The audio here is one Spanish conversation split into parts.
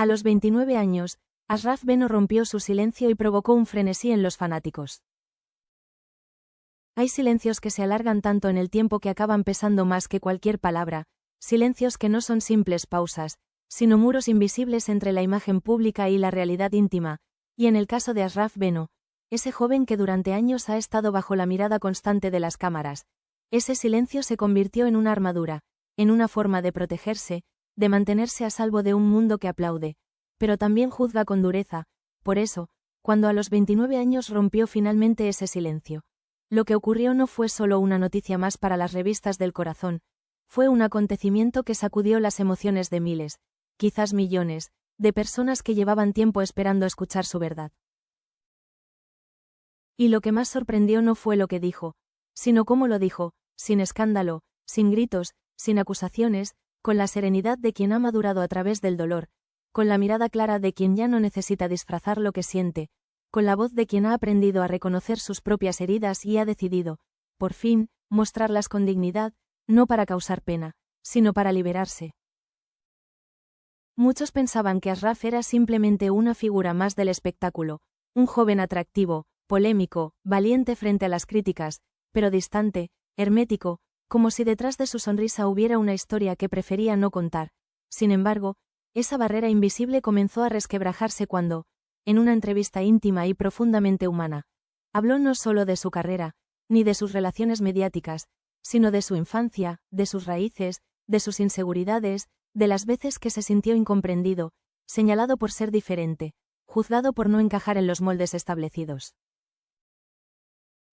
A los 29 años, Ashraf Beno rompió su silencio y provocó un frenesí en los fanáticos. Hay silencios que se alargan tanto en el tiempo que acaban pesando más que cualquier palabra, silencios que no son simples pausas, sino muros invisibles entre la imagen pública y la realidad íntima, y en el caso de Ashraf Beno, ese joven que durante años ha estado bajo la mirada constante de las cámaras, ese silencio se convirtió en una armadura, en una forma de protegerse, de mantenerse a salvo de un mundo que aplaude, pero también juzga con dureza. Por eso, cuando a los 29 años rompió finalmente ese silencio, lo que ocurrió no fue solo una noticia más para las revistas del corazón, fue un acontecimiento que sacudió las emociones de miles, quizás millones, de personas que llevaban tiempo esperando escuchar su verdad. Y lo que más sorprendió no fue lo que dijo, sino cómo lo dijo, sin escándalo, sin gritos, sin acusaciones, con la serenidad de quien ha madurado a través del dolor, con la mirada clara de quien ya no necesita disfrazar lo que siente, con la voz de quien ha aprendido a reconocer sus propias heridas y ha decidido, por fin, mostrarlas con dignidad, no para causar pena, sino para liberarse. Muchos pensaban que Ashraf era simplemente una figura más del espectáculo, un joven atractivo, polémico, valiente frente a las críticas, pero distante, hermético, como si detrás de su sonrisa hubiera una historia que prefería no contar. Sin embargo, esa barrera invisible comenzó a resquebrajarse cuando, en una entrevista íntima y profundamente humana, habló no solo de su carrera, ni de sus relaciones mediáticas, sino de su infancia, de sus raíces, de sus inseguridades, de las veces que se sintió incomprendido, señalado por ser diferente, juzgado por no encajar en los moldes establecidos.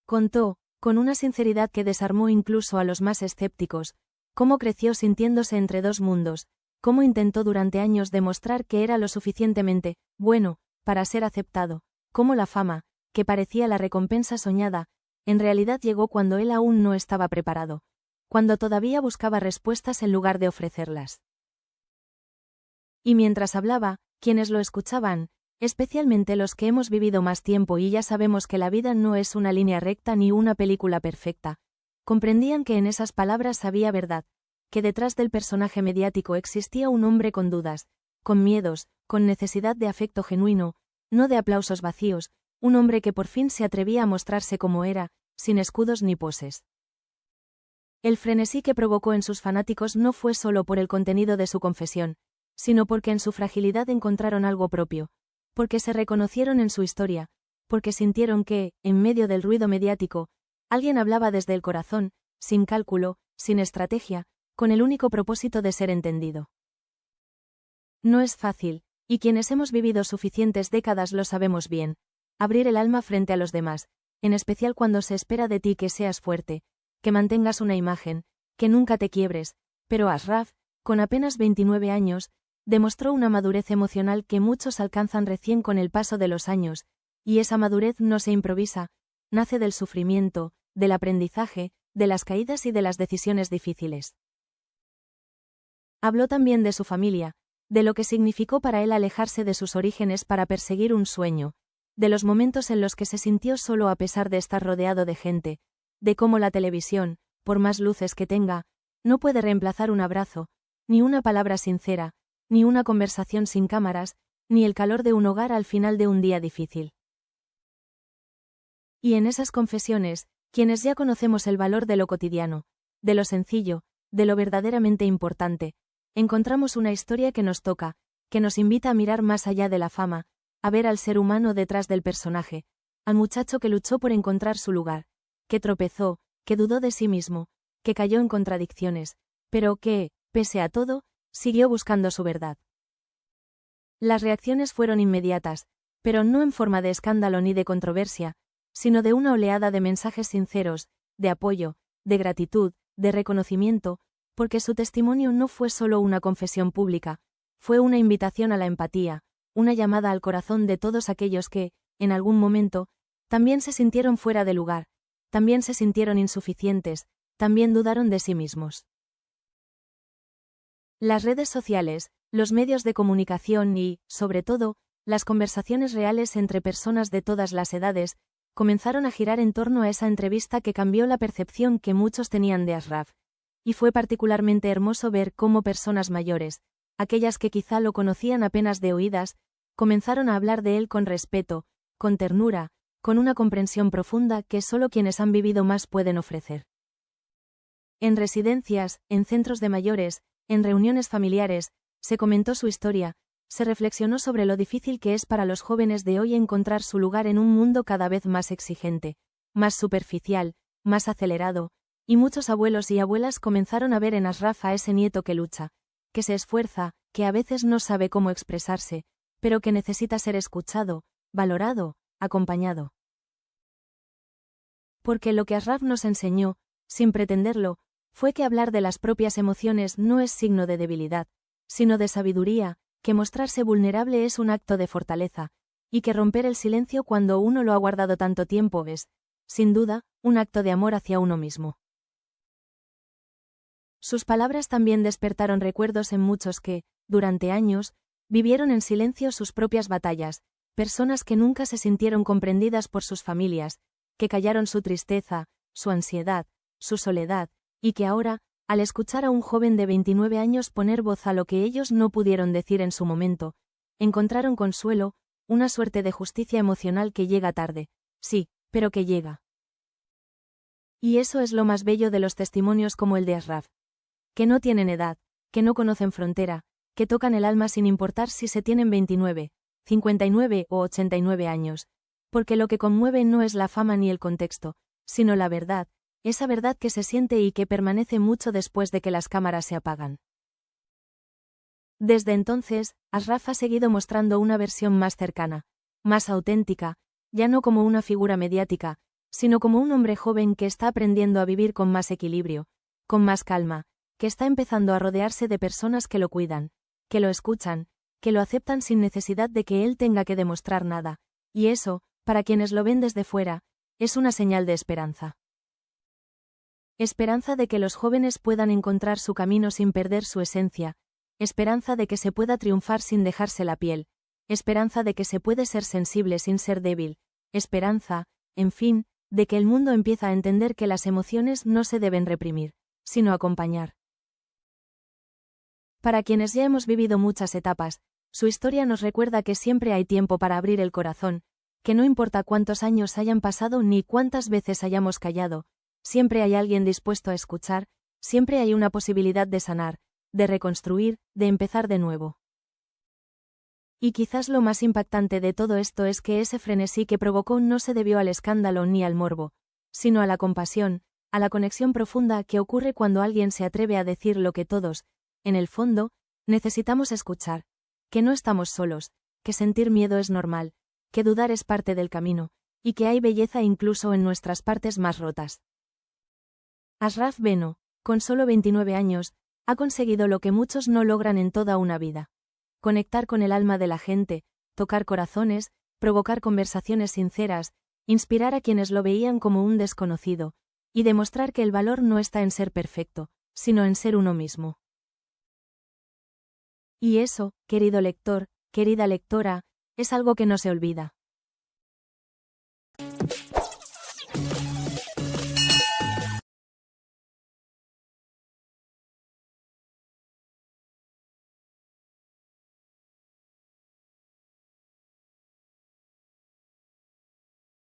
Contó, con una sinceridad que desarmó incluso a los más escépticos, cómo creció sintiéndose entre dos mundos, cómo intentó durante años demostrar que era lo suficientemente bueno para ser aceptado, cómo la fama, que parecía la recompensa soñada, en realidad llegó cuando él aún no estaba preparado, cuando todavía buscaba respuestas en lugar de ofrecerlas. Y mientras hablaba, quienes lo escuchaban, especialmente los que hemos vivido más tiempo y ya sabemos que la vida no es una línea recta ni una película perfecta, comprendían que en esas palabras había verdad, que detrás del personaje mediático existía un hombre con dudas, con miedos, con necesidad de afecto genuino, no de aplausos vacíos, un hombre que por fin se atrevía a mostrarse como era, sin escudos ni poses. El frenesí que provocó en sus fanáticos no fue solo por el contenido de su confesión, sino porque en su fragilidad encontraron algo propio, porque se reconocieron en su historia, porque sintieron que, en medio del ruido mediático, alguien hablaba desde el corazón, sin cálculo, sin estrategia, con el único propósito de ser entendido. No es fácil, y quienes hemos vivido suficientes décadas lo sabemos bien, abrir el alma frente a los demás, en especial cuando se espera de ti que seas fuerte, que mantengas una imagen, que nunca te quiebres, pero Ashraf, con apenas 29 años, demostró una madurez emocional que muchos alcanzan recién con el paso de los años, y esa madurez no se improvisa, nace del sufrimiento, del aprendizaje, de las caídas y de las decisiones difíciles. Habló también de su familia, de lo que significó para él alejarse de sus orígenes para perseguir un sueño, de los momentos en los que se sintió solo a pesar de estar rodeado de gente, de cómo la televisión, por más luces que tenga, no puede reemplazar un abrazo, ni una palabra sincera, ni una conversación sin cámaras, ni el calor de un hogar al final de un día difícil. Y en esas confesiones, quienes ya conocemos el valor de lo cotidiano, de lo sencillo, de lo verdaderamente importante, encontramos una historia que nos toca, que nos invita a mirar más allá de la fama, a ver al ser humano detrás del personaje, al muchacho que luchó por encontrar su lugar, que tropezó, que dudó de sí mismo, que cayó en contradicciones, pero que, pese a todo, siguió buscando su verdad. Las reacciones fueron inmediatas, pero no en forma de escándalo ni de controversia, sino de una oleada de mensajes sinceros, de apoyo, de gratitud, de reconocimiento, porque su testimonio no fue solo una confesión pública, fue una invitación a la empatía, una llamada al corazón de todos aquellos que, en algún momento, también se sintieron fuera de lugar, también se sintieron insuficientes, también dudaron de sí mismos. Las redes sociales, los medios de comunicación y, sobre todo, las conversaciones reales entre personas de todas las edades, comenzaron a girar en torno a esa entrevista que cambió la percepción que muchos tenían de Ashraf, y fue particularmente hermoso ver cómo personas mayores, aquellas que quizá lo conocían apenas de oídas, comenzaron a hablar de él con respeto, con ternura, con una comprensión profunda que solo quienes han vivido más pueden ofrecer. En residencias, en centros de mayores, en reuniones familiares, se comentó su historia, se reflexionó sobre lo difícil que es para los jóvenes de hoy encontrar su lugar en un mundo cada vez más exigente, más superficial, más acelerado, y muchos abuelos y abuelas comenzaron a ver en Ashraf a ese nieto que lucha, que se esfuerza, que a veces no sabe cómo expresarse, pero que necesita ser escuchado, valorado, acompañado. Porque lo que Ashraf nos enseñó, sin pretenderlo, fue que hablar de las propias emociones no es signo de debilidad, sino de sabiduría, que mostrarse vulnerable es un acto de fortaleza, y que romper el silencio cuando uno lo ha guardado tanto tiempo es, sin duda, un acto de amor hacia uno mismo. Sus palabras también despertaron recuerdos en muchos que, durante años, vivieron en silencio sus propias batallas, personas que nunca se sintieron comprendidas por sus familias, que callaron su tristeza, su ansiedad, su soledad, y que ahora, al escuchar a un joven de 29 años poner voz a lo que ellos no pudieron decir en su momento, encontraron consuelo, una suerte de justicia emocional que llega tarde, sí, pero que llega. Y eso es lo más bello de los testimonios como el de Ashraf. Que no tienen edad, que no conocen frontera, que tocan el alma sin importar si se tienen 29, 59 o 89 años, porque lo que conmueve no es la fama ni el contexto, sino la verdad, esa verdad que se siente y que permanece mucho después de que las cámaras se apagan. Desde entonces, Ashraf ha seguido mostrando una versión más cercana, más auténtica, ya no como una figura mediática, sino como un hombre joven que está aprendiendo a vivir con más equilibrio, con más calma, que está empezando a rodearse de personas que lo cuidan, que lo escuchan, que lo aceptan sin necesidad de que él tenga que demostrar nada, y eso, para quienes lo ven desde fuera, es una señal de esperanza. Esperanza de que los jóvenes puedan encontrar su camino sin perder su esencia, esperanza de que se pueda triunfar sin dejarse la piel, esperanza de que se puede ser sensible sin ser débil, esperanza, en fin, de que el mundo empieza a entender que las emociones no se deben reprimir, sino acompañar. Para quienes ya hemos vivido muchas etapas, su historia nos recuerda que siempre hay tiempo para abrir el corazón, que no importa cuántos años hayan pasado ni cuántas veces hayamos callado, siempre hay alguien dispuesto a escuchar, siempre hay una posibilidad de sanar, de reconstruir, de empezar de nuevo. Y quizás lo más impactante de todo esto es que ese frenesí que provocó no se debió al escándalo ni al morbo, sino a la compasión, a la conexión profunda que ocurre cuando alguien se atreve a decir lo que todos, en el fondo, necesitamos escuchar, que no estamos solos, que sentir miedo es normal, que dudar es parte del camino, y que hay belleza incluso en nuestras partes más rotas. Ashraf Beno, con solo 29 años, ha conseguido lo que muchos no logran en toda una vida. Conectar con el alma de la gente, tocar corazones, provocar conversaciones sinceras, inspirar a quienes lo veían como un desconocido, y demostrar que el valor no está en ser perfecto, sino en ser uno mismo. Y eso, querido lector, querida lectora, es algo que no se olvida.